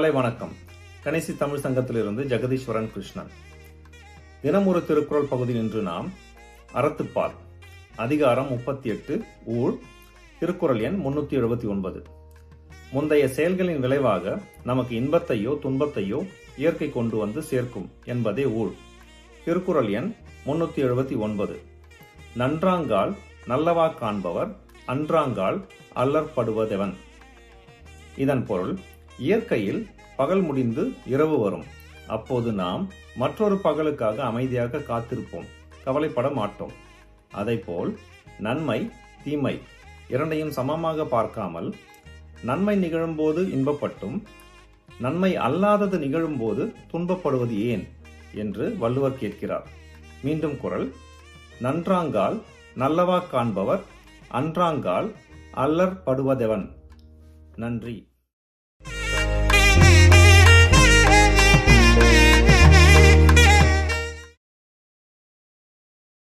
காலை வணக்கம். கணிசி தமிழ் சங்கத்திலிருந்து ஜெகதீஸ்வரன் கிருஷ்ணன். தினம் ஒரு திருக்குறள் பகுதியில் இன்று நாம் அறத்துப்பால் அதிகாரம் 38 ஊழ், திருக்குறள் எண் 379. முந்தைய செயல்களின் விளைவாக நமக்கு இன்பத்தையோ துன்பத்தையோ இயற்கை கொண்டு வந்து சேர்க்கும் என்பதே ஊழ். திருக்குறள் எண் 379. நன்றாங்கால் நல்லவா காண்பவர் அன்றாங்கால் அல்லற்படுவதெவன். இதன் பொருள், இயற்கையில் பகல் முடிந்து இரவு வரும். அப்போது நாம் மற்றொரு பகலுக்காக அமைதியாக காத்திருப்போம், கவலைப்பட மாட்டோம். அதைப்போல் நன்மை தீமை இரண்டையும் சமமாக பார்க்காமல் நன்மை நிகழும்போது இன்பப்பட்டும் நன்மை அல்லாதது நிகழும்போது துன்பப்படுவது ஏன் என்று வள்ளுவர் கேட்கிறார். மீண்டும் குறள்: நன்றாங்கால் நல்லவா காண்பவர் அன்றாங்கால் அல்லற்படுவதெவன். நன்றி.